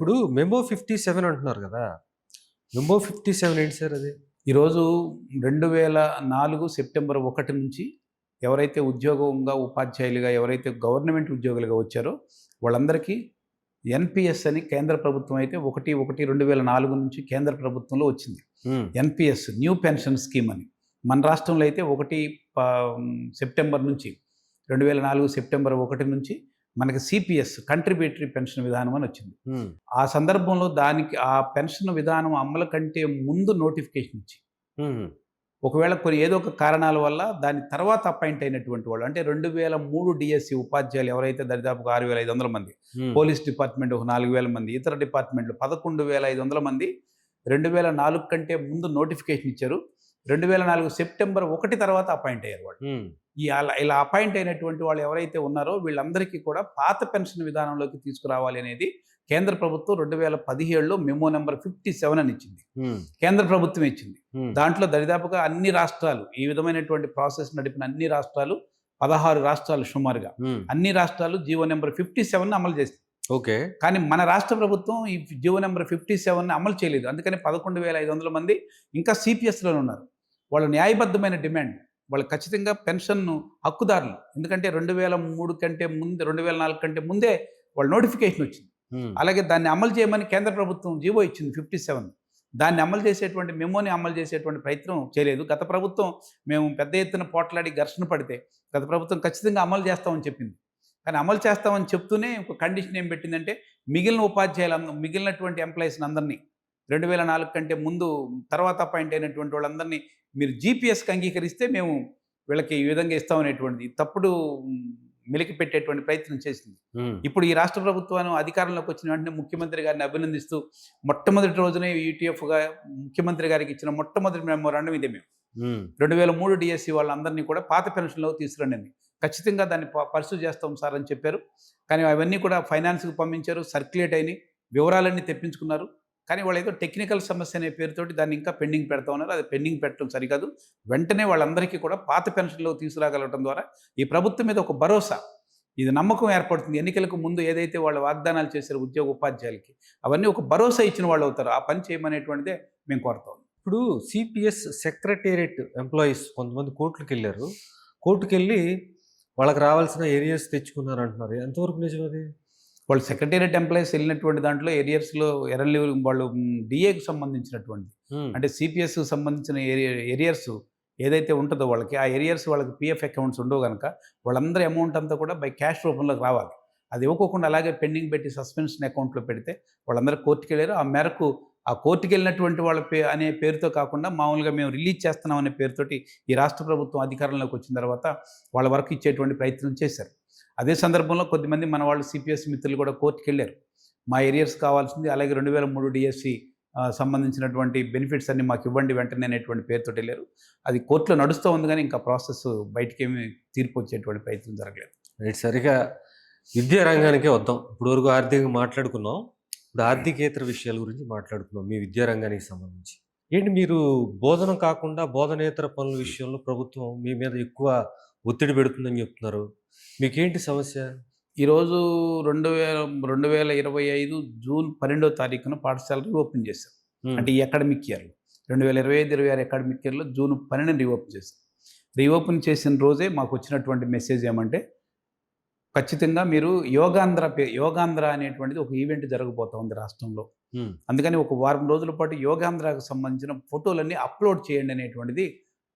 ఇప్పుడు మెమో 57 అంటున్నారు కదా! మెమో 57 ఏంటి సార్ అది? ఈరోజు 2004 సెప్టెంబర్ 1 నుంచి ఎవరైతే ఉద్యోగంగా ఉపాధ్యాయులుగా ఎవరైతే గవర్నమెంట్ ఉద్యోగులుగా వచ్చారో వాళ్ళందరికీ ఎన్‌పీఎస్ అని కేంద్ర ప్రభుత్వం అయితే 1/1/2004 నుంచి కేంద్ర ప్రభుత్వంలో వచ్చింది. ఎన్‌పీఎస్ న్యూ పెన్షన్ స్కీమ్ అని. మన రాష్ట్రంలో అయితే సెప్టెంబర్ నుంచి 2004 సెప్టెంబర్ 1 నుంచి మనకి సిపిఎస్ కంట్రిబ్యూటరీ పెన్షన్ విధానం అని వచ్చింది. ఆ సందర్భంలో ఆ పెన్షన్ విధానం అమలు కంటే ముందు నోటిఫికేషన్ ఇచ్చి ఒకవేళ ఏదో ఒక కారణాల వల్ల దాని తర్వాత అపాయింట్ అయినటువంటి వాళ్ళు అంటే 2003 డిఎస్సి ఉపాధ్యాయులు ఎవరైతే దరిదాపుగా 6,500 మంది, పోలీస్ డిపార్ట్మెంట్ ఒక 4,000 మంది, ఇతర డిపార్ట్మెంట్లు 11,500 మంది 2004 కంటే ముందు నోటిఫికేషన్ ఇచ్చారు. 2004 సెప్టెంబర్ 1 తర్వాత అపాయింట్ అయ్యారు వాళ్ళు. ఇలా అపాయింట్ అయినటువంటి వాళ్ళు ఎవరైతే ఉన్నారో వీళ్ళందరికీ కూడా పాత పెన్షన్ విధానంలోకి తీసుకురావాలి అనేది కేంద్ర ప్రభుత్వం 2017లో మెమో నెంబర్ 57 అని ఇచ్చింది. కేంద్ర ప్రభుత్వం ఇచ్చింది. దాంట్లో దరిదాపుగా అన్ని రాష్ట్రాలు ఈ విధమైనటువంటి ప్రాసెస్ నడిపిన అన్ని రాష్ట్రాలు 16 రాష్ట్రాలు సుమారుగా అన్ని రాష్ట్రాలు జీవో నెంబర్ 57 అమలు చేసింది. ఓకే. కానీ మన రాష్ట్ర ప్రభుత్వం ఈ జీవో నెంబర్ 57 అమలు చేయలేదు. అందుకని 11,500 మంది ఇంకా సిపిఎస్లోనే ఉన్నారు. వాళ్ళ న్యాయబద్ధమైన డిమాండ్ వాళ్ళు ఖచ్చితంగా పెన్షన్ను హక్కుదారులు. ఎందుకంటే 2003 కంటే ముందు 2004 కంటే ముందే వాళ్ళ నోటిఫికేషన్ వచ్చింది. అలాగే దాన్ని అమలు చేయమని కేంద్ర ప్రభుత్వం జీవో ఇచ్చింది 57. దాన్ని అమలు చేసేటువంటి మెమోని అమలు చేసేటువంటి ప్రయత్నం చేయలేదు. గత ప్రభుత్వం మేము పెద్ద ఎత్తున పోట్లాడి ఘర్షణ పడితే గత ప్రభుత్వం ఖచ్చితంగా అమలు చేస్తామని చెప్పింది. కానీ అమలు చేస్తామని చెప్తూనే ఒక కండిషన్ ఏం పెట్టిందంటే మిగిలినటువంటి ఎంప్లాయీస్ని అందరినీ 2004 కంటే ముందు తర్వాత అపాయింట్ అయినటువంటి వాళ్ళందరినీ మీరు జీపీఎస్కి అంగీకరిస్తే మేము వీళ్ళకి ఈ విధంగా ఇస్తామనేటువంటిది తప్పుడు మెలికి పెట్టేటువంటి ప్రయత్నం చేసింది. ఇప్పుడు ఈ రాష్ట్ర ప్రభుత్వం అధికారంలోకి వచ్చిన వెంటనే ముఖ్యమంత్రి గారిని అభినందిస్తూ మొట్టమొదటి రోజునే యూటీఎఫ్గా ముఖ్యమంత్రి గారికి ఇచ్చిన మొట్టమొదటి మెమోరాండం ఇదే. మేము 2003 డిఎస్సి వాళ్ళందరినీ కూడా పాత పెన్షన్లో తీసుకురండి, ఖచ్చితంగా దాన్ని పర్సూ చేస్తాం సార్ అని చెప్పారు. కానీ అవన్నీ కూడా ఫైనాన్స్కి పంపించారు, సర్క్యులేట్ అయినాయి, వివరాలన్నీ తెప్పించుకున్నారు. కానీ వాళ్ళు ఏదో టెక్నికల్ సమస్య అనే పేరుతోటి దాన్ని ఇంకా పెండింగ్ పెడతా ఉన్నారు. అది పెండింగ్ పెట్టడం సరికాదు. వెంటనే వాళ్ళందరికీ కూడా పాత పెన్షన్లో తీసుకురాగలగడం ద్వారా ఈ ప్రభుత్వం మీద ఒక భరోసా, ఇది నమ్మకం ఏర్పడుతుంది. ఎన్నికలకు ముందు ఏదైతే వాళ్ళు వాగ్దానాలు చేశారో ఉద్యోగ ఉపాధ్యాయులకి అవన్నీ ఒక భరోసా ఇచ్చిన వాళ్ళు అవుతారు. ఆ పని చేయమనేటువంటిదే మేము కోరుతాం. ఇప్పుడు సిపిఎస్ సెక్రటేరియట్ ఎంప్లాయీస్ కొంతమంది కోర్టులకు వెళ్ళారు. కోర్టుకు వెళ్ళి వాళ్ళకి రావాల్సిన ఏరియాస్ తెచ్చుకున్నారు అంటున్నారు. ఎంతవరకు నిజం అది? వాళ్ళు సెక్రటేరియట్ ఎంప్లాయీస్ వెళ్ళినటువంటి దాంట్లో ఏరియాస్లో ఎర్రలి వాళ్ళు డిఏకి సంబంధించినటువంటి అంటే సిపిఎస్కి సంబంధించిన ఏరియర్స్ ఏదైతే ఉంటుందో వాళ్ళకి ఆ ఏరియర్స్ వాళ్ళకి పిఎఫ్ అకౌంట్స్ ఉండవు కనుక వాళ్ళందరి అమౌంట్ అంతా కూడా బై క్యాష్ రూపంలోకి రావాలి. అది ఇవ్వకోకుండా అలాగే పెండింగ్ పెట్టి సస్పెన్షన్ అకౌంట్లో పెడితే వాళ్ళందరూ కోర్టుకు వెళ్ళారు. ఆ మేరకు ఆ కోర్టుకు వెళ్ళినటువంటి వాళ్ళ అనే పేరుతో కాకుండా మామూలుగా మేము రిలీజ్ చేస్తున్నాం అనే పేరుతోటి ఈ రాష్ట్ర ప్రభుత్వం అధికారంలోకి వచ్చిన తర్వాత వాళ్ళ వరకు ఇచ్చేటువంటి ప్రయత్నం చేశారు. అదే సందర్భంలో కొద్దిమంది మన వాళ్ళు సిపిఎస్ మిత్రులు కూడా కోర్టుకు వెళ్ళారు. మా ఏరియర్స్ కావాల్సింది, అలాగే 2003 డిఎస్సి సంబంధించినటువంటి బెనిఫిట్స్ అన్ని మాకు ఇవ్వండి వెంటనే అనేటువంటి పేరుతో వెళ్ళారు. అది కోర్టులో నడుస్తూ ఉంది కానీ ఇంకా ప్రాసెస్ బయటకేమి తీర్పు వచ్చేటువంటి ప్రయత్నం జరగలేదు. రైట్. సరిగా విద్యా రంగానికే వద్దాం. ఇప్పుడు వరకు ఆర్థికంగా మాట్లాడుకున్నాం. ఇప్పుడు ఆర్థికేతర విషయాల గురించి మాట్లాడుకున్నాం మీ విద్యా రంగానికి సంబంధించి. ఏంటి మీరు బోధన కాకుండా బోధనేతర పనుల విషయంలో ప్రభుత్వం మీ మీద ఎక్కువ ఒత్తిడి పెడుతుందని చెప్తున్నారు. మీకేంటి సమస్య? ఈరోజు 2025 జూన్ 12వ తారీఖున పాఠశాల రీఓపెన్ చేశారు. అంటే ఈ అకాడమిక్ ఇయర్లో 2025-26 అకాడమిక్ ఇయర్లో జూన్ 12న రీఓపెన్ చేశారు. రీఓపెన్ చేసిన రోజే మాకు వచ్చినటువంటి మెసేజ్ ఏమంటే ఖచ్చితంగా మీరు యోగాంధ్ర అనేటువంటిది ఒక ఈవెంట్ జరగబోతా ఉంది రాష్ట్రంలో. అందుకని ఒక వారం రోజుల పాటు యోగాంధ్రకు సంబంధించిన ఫోటోలన్నీ అప్లోడ్ చేయండి అనేటువంటిది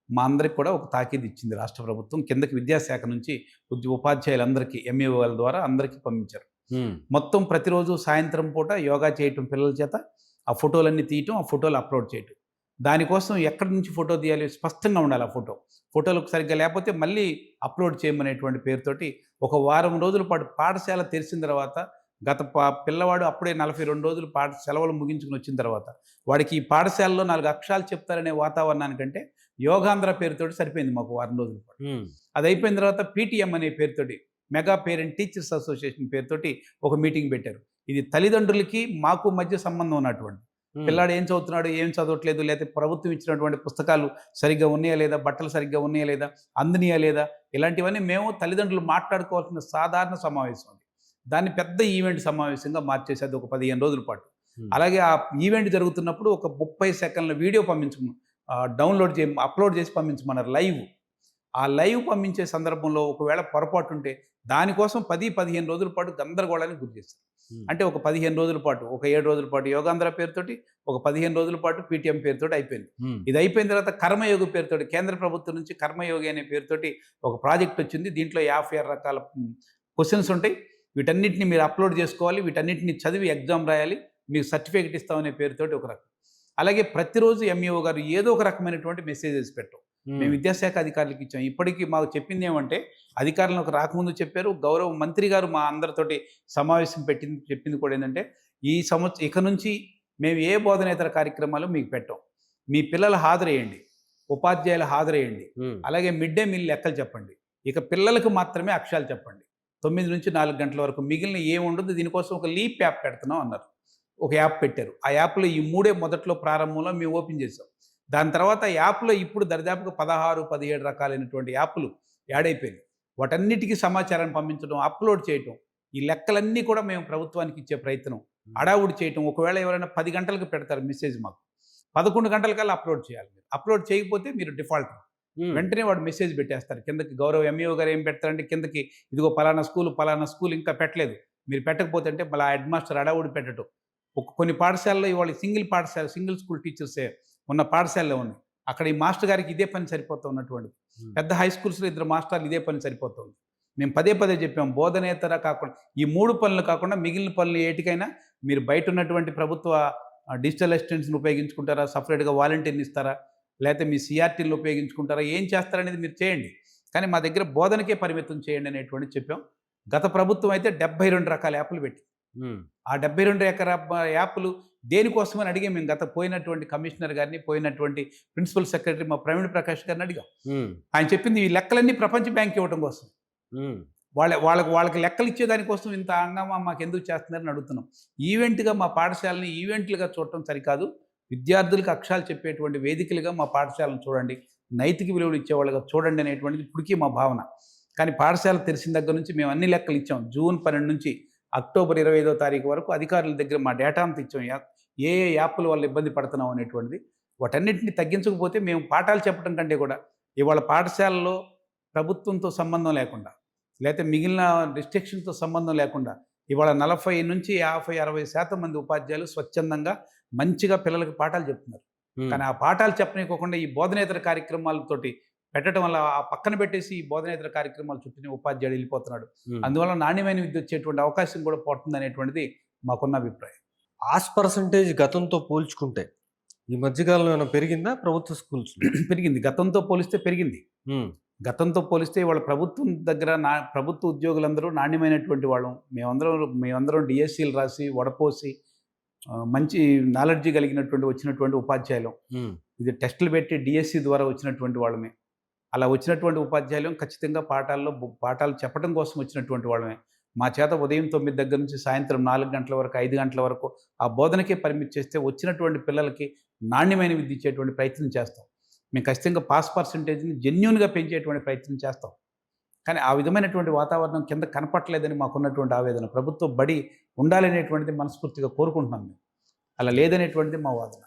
మా అందరికి కూడా ఒక తాకీదు ఇచ్చింది రాష్ట్ర ప్రభుత్వం. కిందకి విద్యాశాఖ నుంచి ఉపాధ్యాయులందరికీ ఎంఈఓల ద్వారా అందరికీ పంపించారు. మొత్తం ప్రతిరోజు సాయంత్రం పూట యోగా చేయటం, పిల్లల చేత ఆ ఫోటోలన్నీ తీయటం, ఆ ఫోటోలు అప్లోడ్ చేయటం. దానికోసం ఎక్కడి నుంచి ఫోటో తీయాలి స్పష్టంగా ఉండాలి. ఆ ఫోటోలకు సరిగ్గా లేకపోతే మళ్ళీ అప్లోడ్ చేయమనేటువంటి పేరుతోటి ఒక వారం రోజుల పాటు పాఠశాల తెరిచిన తర్వాత పిల్లవాడు అప్పుడే 42 రోజులు సెలవులు ముగించుకుని వచ్చిన తర్వాత వాడికి ఈ పాఠశాలలో 4 అక్షరాలు చెప్తారనే వాతావరణానికంటే యోగాంధ్ర పేరుతోటి సరిపోయింది మాకు వారం రోజుల పాటు. అది అయిపోయిన తర్వాత పీటీఎం అనే పేరుతోటి మెగా పేరెంట్ టీచర్స్ అసోసియేషన్ పేరుతోటి ఒక మీటింగ్ పెట్టారు. ఇది తల్లిదండ్రులకి మాకు మధ్య సంబంధం ఉన్నటువంటి పిల్లాడు ఏం చదువుతున్నాడు, ఏం చదవట్లేదు, లేకపోతే ప్రభుత్వం ఇచ్చినటువంటి పుస్తకాలు సరిగ్గా ఉన్నాయా లేదా, బట్టలు సరిగ్గా ఉన్నాయా లేదా, అందినయా లేదా, ఇలాంటివన్నీ మేము తల్లిదండ్రులు మాట్లాడుకోవాల్సిన సాధారణ సమావేశం. దాన్ని పెద్ద ఈవెంట్ సమావేశంగా మార్చేసి అది ఒక 15 రోజుల పాటు. హ్మ్. అలాగే ఆ ఈవెంట్ జరుగుతున్నప్పుడు ఒక 30 సెకన్ల వీడియో అప్లోడ్ చేసి పంపించమన్నారు లైవ్. ఆ లైవ్ పంపించే సందర్భంలో ఒకవేళ పొరపాటు ఉంటే దానికోసం 10, 15 రోజుల పాటు గందరగోళానికి గురి చేశారు. హ్మ్. అంటే ఒక 15 రోజుల పాటు, ఒక 7 రోజుల పాటు యోగాంధ్ర పేరుతోటి, ఒక 15 రోజుల పాటు పీటీఎం పేరుతోటి అయిపోయింది. హ్మ్. ఇది అయిపోయిన తర్వాత కర్మయోగి పేరుతోటి కేంద్ర ప్రభుత్వం నుంచి కర్మయోగి అనే పేరుతోటి ఒక ప్రాజెక్ట్ వచ్చింది. దీంట్లో 56 రకాల క్వెషన్స్ ఉంటాయి. వీటన్నిటిని మీరు అప్లోడ్ చేసుకోవాలి. వీటన్నిటిని చదివి ఎగ్జామ్ రాయాలి. మీకు సర్టిఫికేట్ ఇస్తామనే పేరుతోటి ఒక రకం. అలాగే ప్రతిరోజు ఎంఈఓ గారు ఏదో ఒక రకమైనటువంటి మెసేజెస్ పెట్టాం. మేము హ్మ్. విద్యాశాఖ అధికారులకు ఇచ్చాం. ఇప్పటికీ మాకు చెప్పింది ఏమంటే, అధికారులకు రాకముందు చెప్పారు. గౌరవ మంత్రి గారు మా అందరితోటి సమావేశం చెప్పింది కూడా ఏంటంటే, ఇక నుంచి మేము ఏ బోధనేతర కార్యక్రమాలు మీకు పెట్టం. మీ పిల్లలు హాజరయ్యండి. ఉపాధ్యాయులు హాజరయ్యండి. హ్మ్. అలాగే మిడ్ డే మీల్ లెక్కలు చెప్పండి. ఇక పిల్లలకు మాత్రమే అక్షరాలు చెప్పండి. 9 నుంచి 4 గంటల వరకు మిగిలిన ఏముండదు. దీనికోసం ఒక లీప్ యాప్ పెడుతున్నాం అన్నారు. ఒక యాప్ పెట్టారు. ఆ యాప్‌లో ఈ 3 మొదట్లో ప్రారంభంలో మేము ఓపెన్ చేసాం. దాని తర్వాత యాప్‌లో ఇప్పుడు దరిదాపుగా 16, 17 రకాలైనటువంటి యాప్‌లు యాడ్ అయిపోయినాయి. వాటన్నిటికి సమాచారాన్ని పంపించడం, అప్‌లోడ్ చేయటం. ఈ లెక్కలన్నీ కూడా మేము ప్రభుత్వానికి ఇచ్చే ప్రయత్నం. హడావుడి చేయటం. ఒకవేళ ఎవరైనా 10 గంటలకు పెడతారు మెసేజ్ మాకు. 11 గంటలకల్లా అప్‌లోడ్ చేయాలి మీరు. అప్‌లోడ్ చేయకపోతే మీరు డిఫాల్టర్. హ్మ్. వెంటనే వాడు మెసేజ్ పెట్టేస్తారు. కిందకి గౌరవ ఎంఈఓ గారు ఏం పెడతారంటే కిందకి ఇదిగో పలానా స్కూల్ ఇంకా పెట్టలేదు. మీరు పెట్టకపోతే అంటే మళ్ళా హెడ్ మాస్టర్ హడావుడి పెట్టటం. కొన్ని పాఠశాలలో ఇవాళ సింగిల్ స్కూల్ టీచర్సే ఉన్న పాఠశాలలో ఉన్నాయి. అక్కడ ఈ మాస్టర్ గారికి ఇదే పని సరిపోతూ ఉన్నటువంటిది. హ్మ్. పెద్ద హై స్కూల్స్‌లో 2 మాస్టర్లు ఇదే పని సరిపోతుంది. మేము పదే పదే చెప్పాం. బోధనేతర కాకుండా ఈ 3 పనులు కాకుండా మిగిలిన పనులు ఏటికైనా మీరు బయట ఉన్నటువంటి ప్రభుత్వ డిజిటల్ అసిస్టెంట్స్‌ని ఉపయోగించుకుంటారా? సెపరేట్‌గా వాలంటీర్‌ని ఇస్తారా? లేకపోతే మీ సీఆర్‌టీలను ఉపయోగించుకుంటారా? ఏం చేస్తారనేది మీరు చేయండి. కానీ మా దగ్గర బోధనకే పరిమితం చేయండి అనేటువంటిది చెప్పాం. గత ప్రభుత్వం అయితే 72 రకాల యాప్‌లు పెట్టింది. హ్మ్. ఆ 72 యాప్‌లు దేనికోసమని అడిగాం మేము పోయినటువంటి కమిషనర్ గారిని, పోయినటువంటి ప్రిన్సిపల్ సెక్రటరీ మా ప్రవీణ్ ప్రకాష్ గారిని అడిగాం. హ్మ్. ఆయన చెప్పింది ఈ లెక్కలన్నీ ప్రపంచ బ్యాంక్ ఇవ్వడం కోసం. హ్మ్. వాళ్ళకి లెక్కలు ఇచ్చేదాని కోసం ఇంత హంగామా మాకెందుకు చేస్తున్నారని అడుగుతున్నాం. ఈవెంట్‌గా మా పాఠశాలని ఈవెంట్‌లుగా చూడటం సరికాదు. విద్యార్థులకు అక్షరాలు చెప్పేటువంటి వేదికలుగా మా పాఠశాలను చూడండి. నైతిక విలువలు ఇచ్చేవాళ్ళుగా చూడండి అనేటువంటిది ఇప్పటికీ మా భావన. కానీ పాఠశాల తెరిసిన దగ్గర నుంచి మేము అన్ని లెక్కలు ఇచ్చాం. జూన్ 12 నుంచి అక్టోబర్ 25వ తారీఖు వరకు అధికారుల దగ్గర మా డేటా అంతా ఇచ్చాం. ఏ యాప్‌ల వల్ల ఇబ్బంది పడుతున్నాం అనేటువంటిది. వాటన్నిటిని తగ్గించకపోతే మేము పాఠాలు చెప్పడం కంటే కూడా ఇవాళ పాఠశాలలో ప్రభుత్వంతో సంబంధం లేకుండా, లేతే మిగిలిన రిస్ట్రిక్షన్‌తో సంబంధం లేకుండా ఇవాళ 40-50-60% మంది ఉపాధ్యాయులు స్వచ్ఛందంగా మంచిగా పిల్లలకి పాఠాలు చెప్తున్నారు. హ్మ్. కానీ ఆ పాఠాలు చెప్పనీయకోకుండా ఈ బోధనేతర కార్యక్రమాలతోటి పెట్టడం వల్ల ఆ పక్కన పెట్టేసి ఈ బోధనేతర కార్యక్రమాల చుట్టూనే ఉపాధ్యాయుడు వెళ్ళిపోతున్నాడు. హ్మ్. అందువల్ల నాణ్యమైన విద్య వచ్చేటువంటి అవకాశం కూడా పోతుందనేటువంటిది మాకున్న అభిప్రాయం. పాస్ పర్సెంటేజ్ గతంతో పోల్చుకుంటే ఈ మధ్య కాలంలో ఏమైనా పెరిగిందా ప్రభుత్వ స్కూల్స్‌లో? పెరిగింది. గతంతో పోలిస్తే పెరిగింది. హ్మ్. గతంతో పోలిస్తే ఇవాళ ప్రభుత్వం దగ్గర ప్రభుత్వ ఉద్యోగులందరూ నాణ్యమైనటువంటి వాళ్ళం. మేమందరం డీఎస్సీలు రాసి, వడపోసి మంచి నాలెడ్జ్ వచ్చినటువంటి ఉపాధ్యాయులం. హ్మ్. ఇది టెస్టులు పెట్టి డీఎస్సీ ద్వారా వచ్చినటువంటి వాళ్ళమే. అలా వచ్చినటువంటి ఉపాధ్యాయులం ఖచ్చితంగా పాఠాలు చెప్పడం కోసం వచ్చినటువంటి వాళ్ళమే. మా చేత ఉదయం 9 దగ్గర నుంచి సాయంత్రం 4 గంటల వరకు, 5 గంటల వరకు ఆ బోధనకే పరిమితి చేస్తే వచ్చినటువంటి పిల్లలకి నాణ్యమైన విద్య ఇచ్చేటువంటి ప్రయత్నం చేస్తాం. మేము ఖచ్చితంగా పాస్ పర్సెంటేజ్‌ని జెన్యూన్‌గా పెంచేటువంటి ప్రయత్నం చేస్తాం. కానీ ఆ విధమైనటువంటి వాతావరణం కింద కనపట్లేదని మాకున్నటువంటి ఆవేదన. ప్రభుత్వ బడి ఉండాలనేటువంటిది మనస్ఫూర్తిగా కోరుకుంటున్నాం మేము. అలా లేదనేటువంటిది మా వాదన.